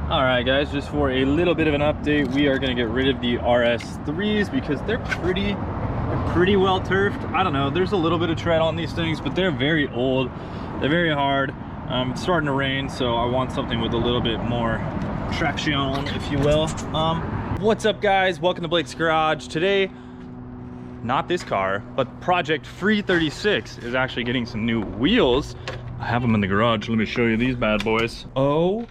All right, guys, just for a little bit of an update, we are going to get rid of the RS3s because they're pretty well turfed. I don't know, there's a little bit of tread on these things, but they're very old, they're very hard. It's starting to rain, so I want something with a little bit more traction, if you will. What's up, guys? Welcome to Blake's Garage. Today, not this car, but Project FreE36 is actually getting some new wheels. I have them in the garage. Let me show you these bad boys. Oh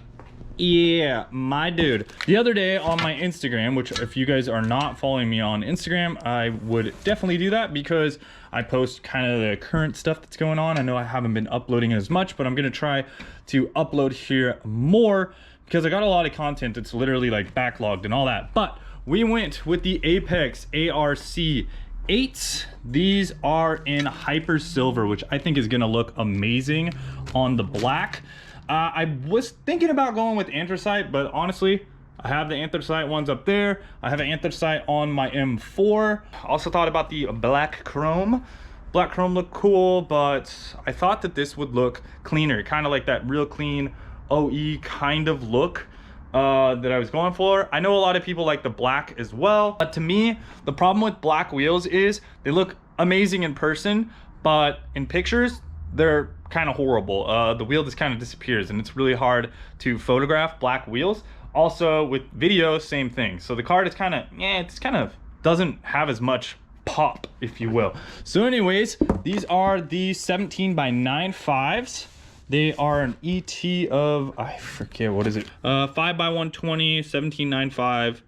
yeah, my dude. The other day on my Instagram, which if you guys are not following me on Instagram, I would definitely do that because I post kind of the current stuff that's going on. I know I haven't been uploading as much, but I'm gonna try to upload here more because I got a lot of content that's literally like backlogged and all that. But we went with the Apex ARC8s. These are in hyper silver, which I think is gonna look amazing on the black. I was thinking about going with anthracite, but honestly, I have the anthracite ones up there. I have an anthracite on my M4. Also thought about the black chrome. Black chrome looked cool, but I thought that this would look cleaner, kind of like that real clean OE kind of look that I was going for. I know a lot of people like the black as well, but to me, the problem with black wheels is they look amazing in person, but in pictures, they're kind of horrible. The wheel just kind of disappears and it's really hard to photograph black wheels. Also with video, same thing. So the car is kind of, it's kind of doesn't have as much pop, if you will. So anyways, these are the 17x95s. They are an ET of, I forget, what is it? 5x120, 1795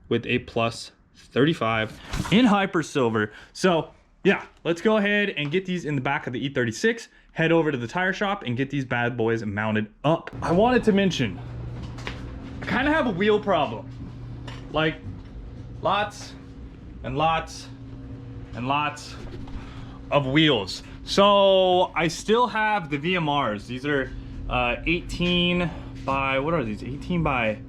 with a plus 35 in hyper silver. So yeah, let's go ahead and get these in the back of the E36, head over to the tire shop and get these bad boys mounted up. I wanted to mention, I kind of have a wheel problem. Like lots and lots and lots of wheels. So I still have the VMRs. These are 18 by, what are these? 18 by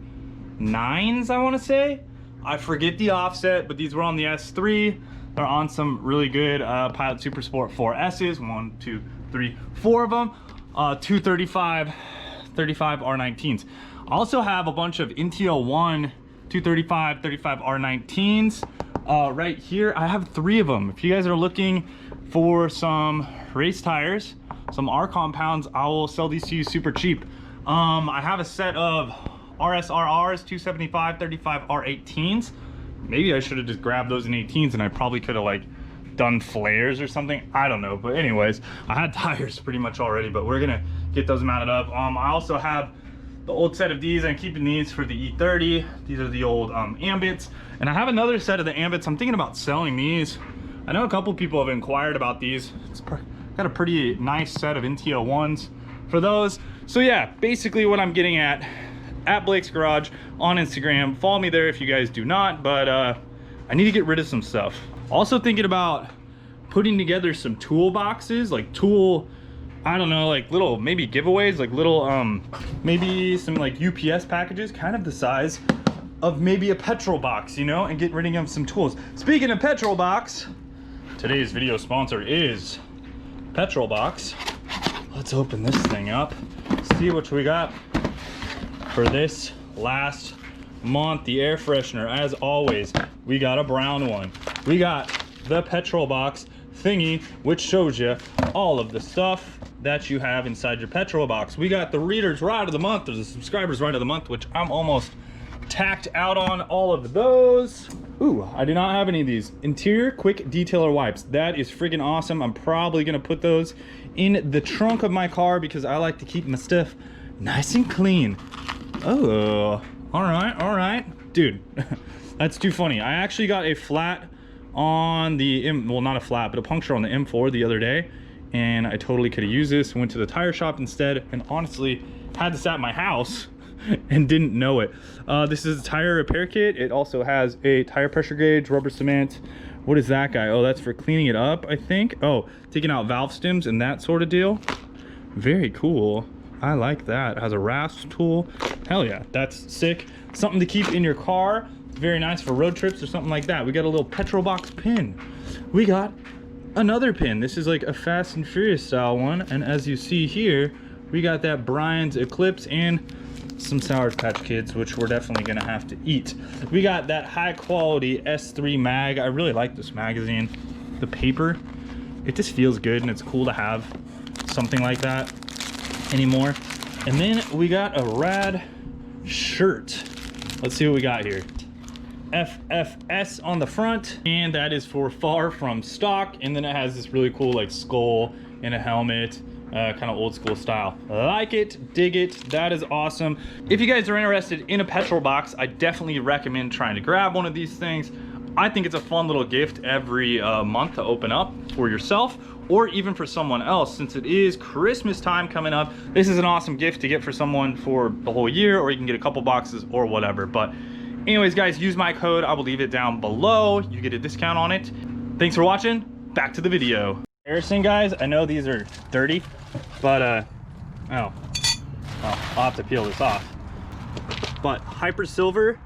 9s, I want to say. I forget the offset, but these were on the S3. They're on some really good Pilot Super Sport 4S's. 1, 2, 3, 4 of them. 235 R19s. I also have a bunch of NTO1 235 35 R19s right here. I have 3 of them. If you guys are looking for some race tires, some R compounds, I will sell these to you super cheap. I have a set of RSRRs 275 35 R18s. Maybe I should have just grabbed those in 18s and I probably could have like done flares or something. I don't know. But anyways, I had tires pretty much already, but we're gonna get those mounted up. I also have the old set of these. I'm keeping these for the E30. These are the old ambits. And I have another set of the ambits. I'm thinking about selling these. I know a couple people have inquired about these. It's got a pretty nice set of NTO1s for those. So yeah, basically what I'm getting at Blake's Garage on Instagram. Follow me there if you guys do not, but I need to get rid of some stuff. Also thinking about putting together some toolboxes, like I don't know, like little maybe giveaways, like little maybe some like UPS packages, kind of the size of maybe a Petrol Box, you know, and get rid of some tools. Speaking of Petrol Box, today's video sponsor is Petrol Box. Let's open this thing up, see what we got for this last month. The air freshener, as always, we got a brown one. We got the Petrol Box thingy, which shows you all of the stuff that you have inside your Petrol Box. We got the readers right of the month, or the subscribers right of the month, which I'm almost tacked out on all of those. Ooh, I do not have any of these. Interior quick detailer wipes. That is freaking awesome. I'm probably gonna put those in the trunk of my car because I like to keep my stuff nice and clean. Oh, all right, dude. That's too funny. I actually got a flat on the well, not a flat, but a puncture on the M4 the other day, and I totally could have used this. Went to the tire shop instead, and honestly had this at my house and didn't know it. This is a tire repair kit. It also has a tire pressure gauge, rubber cement. What is that guy? Oh, that's for cleaning it up, I think. Oh, taking out valve stems and that sort of deal. Very cool. I like that. It has a rasp tool. Hell yeah, that's sick. Something to keep in your car. Very nice for road trips or something like that. We got a little Petrol Box pin. We got another pin. This is like a Fast and Furious style one. And as you see here, we got that Brian's Eclipse and some Sour Patch Kids, which we're definitely gonna have to eat. We got that high quality S3 mag. I really like this magazine. The paper, it just feels good, and it's cool to have something like that anymore. And then we got a rad shirt. Let's see what we got here. FFS on the front, and that is for Far From Stock. And then it has this really cool like skull and a helmet, kind of old school style. Like it, dig it, that is awesome. If you guys are interested in a Petrol Box, I definitely recommend trying to grab one of these things. I think it's a fun little gift every month to open up for yourself, or even for someone else. Since it is Christmas time coming up, this is an awesome gift to get for someone for the whole year, or you can get a couple boxes or whatever. But anyways, guys, use my code. I will leave it down below. You get a discount on it. Thanks for watching. Back to the video. Harrison, guys, I know these are dirty, but I'll have to peel this off. But Hyper Silver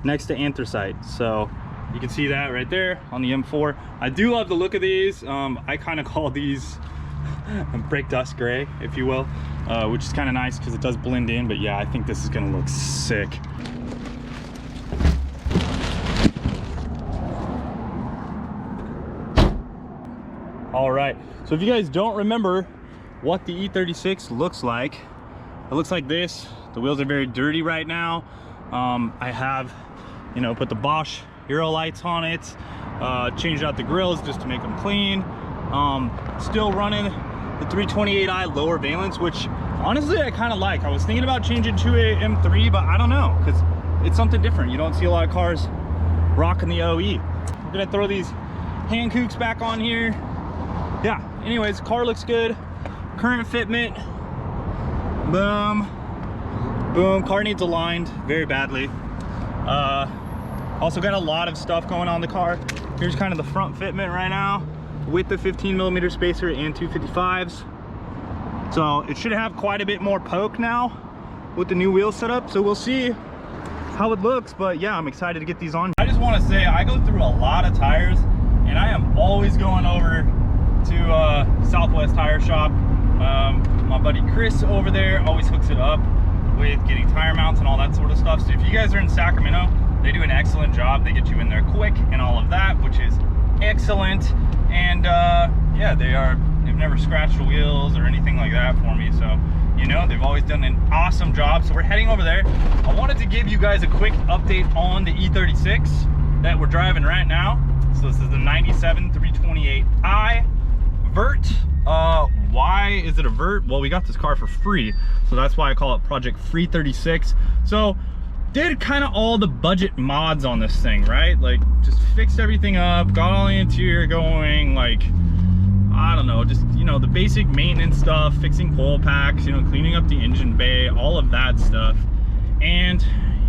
next to Anthracite. So you can see that right there on the M4. I do love the look of these. I kind of call these brake dust gray, if you will, which is kind of nice because it does blend in. But yeah, I think this is gonna look sick. All right, so if you guys don't remember what the E36 looks like, it looks like this. The wheels are very dirty right now. I have, you know, put the Bosch Hero lights on it, changed out the grills just to make them clean. Still running the 328i lower valence, which honestly I kind of like. I was thinking about changing to a M3, but I don't know, because it's something different. You don't see a lot of cars rocking the OE. We're gonna throw these Hankooks back on here. Yeah, anyways, car looks good. Current fitment, boom, boom. Car needs aligned very badly. Also got a lot of stuff going on in the car. Here's kind of the front fitment right now with the 15mm spacer and 255s. So it should have quite a bit more poke now with the new wheel setup. So we'll see how it looks, but yeah, I'm excited to get these on. I just want to say I go through a lot of tires, and I am always going over to Southwest Tire Shop. My buddy Chris over there always hooks it up with getting tire mounts and all that sort of stuff. So if you guys are in Sacramento, they do an excellent job. They get you in there quick and all of that, which is excellent. And yeah, they've never scratched the wheels or anything like that for me. So, you know, they've always done an awesome job. So we're heading over there. I wanted to give you guys a quick update on the E36 that we're driving right now. So this is the 97 328i vert. Why is it a vert? Well, we got this car for free, so that's why I call it Project FreE36. So did kind of all the budget mods on this thing, right? Like just fixed everything up, got all the interior going, like I don't know, just, you know, the basic maintenance stuff, fixing coil packs, you know, cleaning up the engine bay, all of that stuff. And,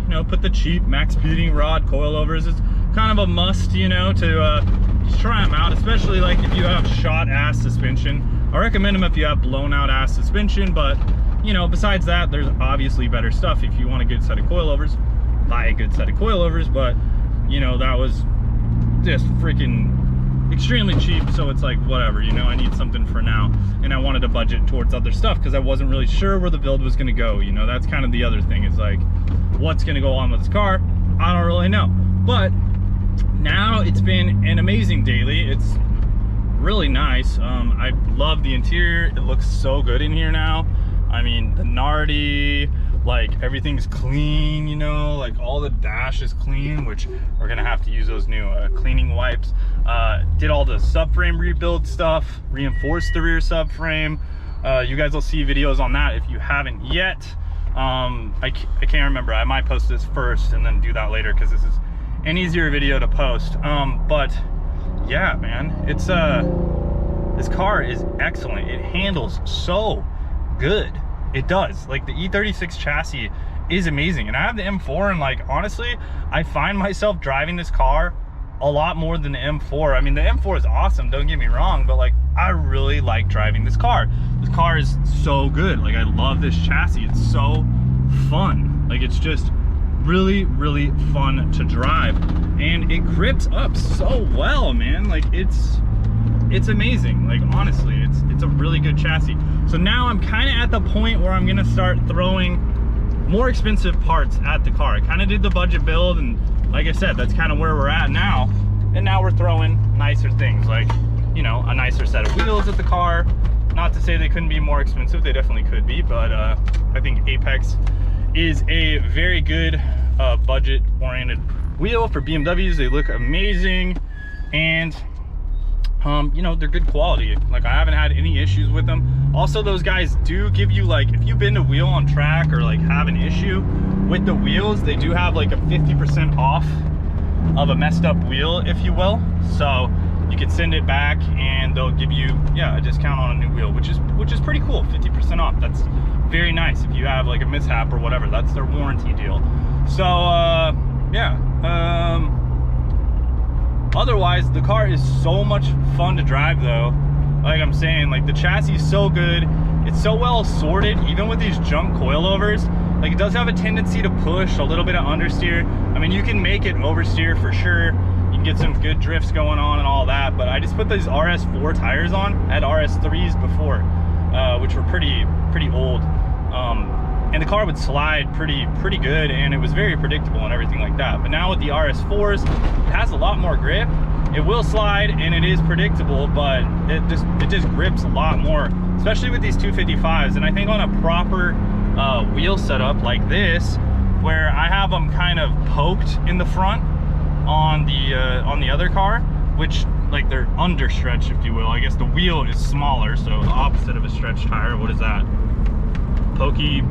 you know, put the cheap max speeding rod coilovers. It's kind of a must, you know, to just try them out, especially like if you have shot ass suspension. I recommend them if you have blown out ass suspension, but you know, besides that, there's obviously better stuff. If you want a good set of coilovers, buy a good set of coilovers. But you know, that was just freaking extremely cheap, so it's like whatever, you know, I need something for now, and I wanted to budget towards other stuff because I wasn't really sure where the build was going to go. You know, that's kind of the other thing, is like what's going to go on with this car, I don't really know. But now it's been an amazing daily. It's really nice. I love the interior. It looks so good in here now. I mean, the Nardi, like everything's clean, you know, like all the dash is clean, which we're gonna have to use those new cleaning wipes. Did all the subframe rebuild stuff, reinforced the rear subframe. You guys will see videos on that if you haven't yet. I can't remember, I might post this first and then do that later because this is an easier video to post. But yeah, man, it's this car is excellent. It handles so good. It does. Like the E36 chassis is amazing, and I have the M4, and like honestly, I find myself driving this car a lot more than the M4. I mean, the M4 is awesome, don't get me wrong, but like I really like driving this car. This car is so good. Like I love this chassis. It's so fun. Like it's just really, really fun to drive, and it grips up so well, man. Like it's amazing. Like honestly, it's a really good chassis. So now I'm kind of at the point where I'm gonna start throwing more expensive parts at the car. I kind of did the budget build, and like I said, that's kind of where we're at now. And now we're throwing nicer things, like, you know, a nicer set of wheels at the car. Not to say they couldn't be more expensive, they definitely could be, but I think Apex is a very good budget oriented wheel for BMWs. They look amazing, and you know, they're good quality. Like, I haven't had any issues with them. Also, those guys do give you, like, if you've been to wheel on track or like have an issue with the wheels, they do have like a 50% off of a messed up wheel, if you will. So you can send it back and they'll give you, yeah, a discount on a new wheel, which is pretty cool. 50% off. That's very nice. If you have like a mishap or whatever, that's their warranty deal. So yeah, otherwise the car is so much fun to drive though. Like I'm saying, like the chassis is so good, it's so well sorted, even with these junk coilovers. Like, it does have a tendency to push a little bit of understeer. I mean, you can make it oversteer for sure. You can get some good drifts going on and all that, but I just put these RS4 tires on. I had RS3s before, which were pretty old. And the car would slide pretty good, and it was very predictable and everything like that. But now with the RS4s, it has a lot more grip. It will slide and it is predictable, but it just grips a lot more, especially with these 255s. And I think on a proper wheel setup like this, where I have them kind of poked in the front on the other car, which, like, they're under stretched, if you will. I guess the wheel is smaller, so the opposite of a stretch tire. What is that? Pokey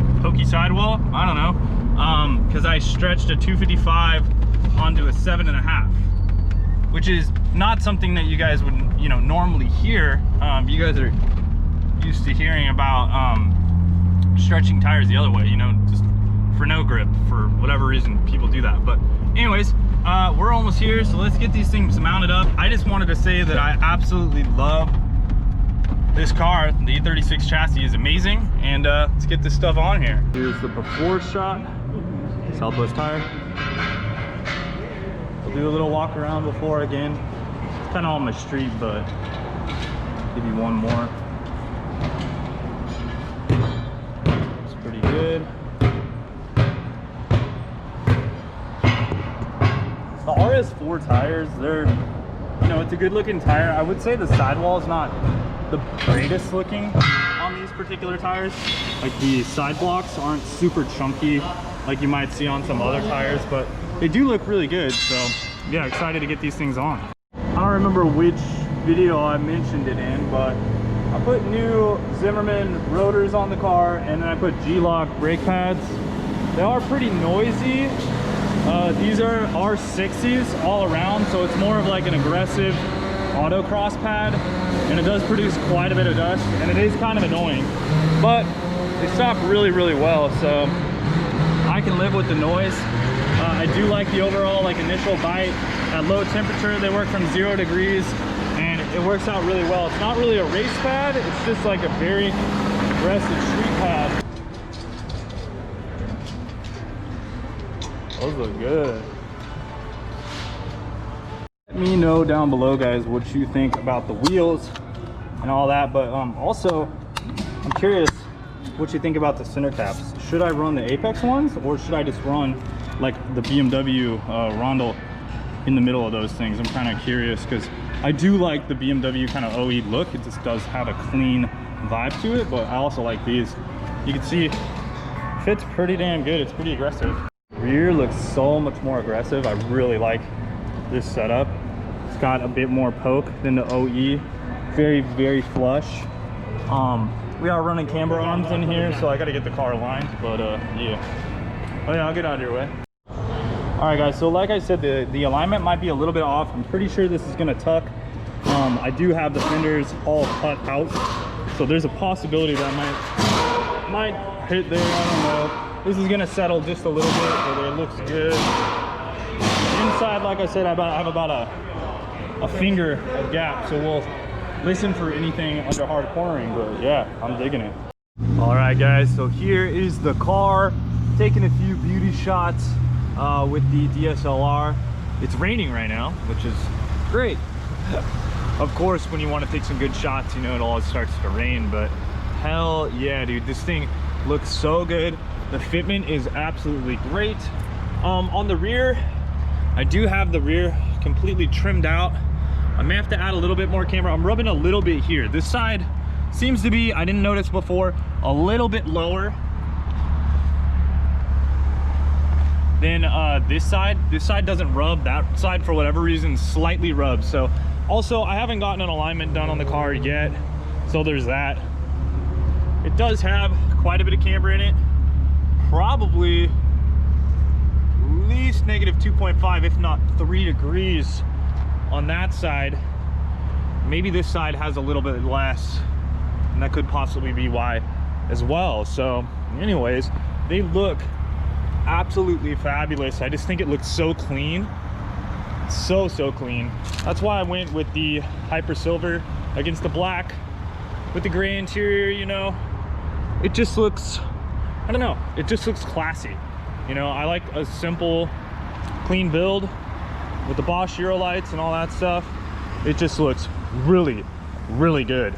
sidewall? I don't know. Because I stretched a 255 onto a 7.5, which is not something that you guys would, you know, normally hear. You guys are used to hearing about stretching tires the other way, you know, just for no grip, for whatever reason people do that. But anyways, we're almost here, so let's get these things mounted up. I just wanted to say that I absolutely love this car. The E36 chassis is amazing, and let's get this stuff on here. Here's the before shot, Southwest Tire. We'll do a little walk around before again. It's kind of on my street, but give you one more. It's pretty good. The RS4 tires, they're, you know, it's a good looking tire. I would say the sidewall is not the greatest looking on these particular tires. Like, the side blocks aren't super chunky like you might see on some other tires, but they do look really good. So yeah, excited to get these things on. I don't remember which video I mentioned it in, but I put new Zimmerman rotors on the car, and then I put G-Lock brake pads. They are pretty noisy. These are R60s all around, so it's more of like an aggressive autocross pad, and it does produce quite a bit of dust, and it is kind of annoying, but they stop really well, so I can live with the noise. I do like the overall, like, initial bite. At low temperature, they work from 0 degrees, and it works out really well. It's not really a race pad, it's just like a very aggressive street pad. Those look good. Let me know down below, guys, what you think about the wheels and all that, but also I'm curious what you think about the center caps. Should I run the Apex ones, or should I just run like the BMW Rondel in the middle of those things? I'm kind of curious, because I do like the BMW kind of OE look. It just does have a clean vibe to it, but I also like these. You can see it fits pretty damn good. It's pretty aggressive. Rear looks so much more aggressive. I really like this setup. It's got a bit more poke than the OE. Very flush. We are running camber arms in here, so I got to get the car aligned, but yeah. Oh yeah, I'll get out of your way. All right, guys, so like I said, the alignment might be a little bit off. I'm pretty sure this is gonna tuck. I do have the fenders all cut out, so there's a possibility that I might hit there. I don't know. This is gonna settle just a little bit, but it looks good. Inside, like I said, I have about a finger of gap, so we'll listen for anything under hard cornering, but yeah, I'm digging it. All right, guys, so here is the car, taking a few beauty shots with the DSLR. It's raining right now, which is great. Of course, when you want to take some good shots, you know, it all starts to rain, but hell yeah, dude, this thing looks so good. The fitment is absolutely great. On the rear, I do have the rear completely trimmed out. I may have to add a little bit more camera. I'm rubbing a little bit here. This side seems to be, I didn't notice before, a little bit lower than this side. This side doesn't rub. That side, for whatever reason, slightly rubs. So also, I haven't gotten an alignment done on the car yet, so there's that. It does have quite a bit of camber in it. Probably at least negative 2.5, if not 3 degrees on that side. Maybe this side has a little bit less, and that could possibly be why as well. So anyways, they look absolutely fabulous. I just think it looks so clean, so clean. That's why I went with the hyper silver against the black with the gray interior. You know, it just looks, I don't know, it just looks classy. You know, I like a simple clean build with the Bosch Euro lights and all that stuff. It just looks really good.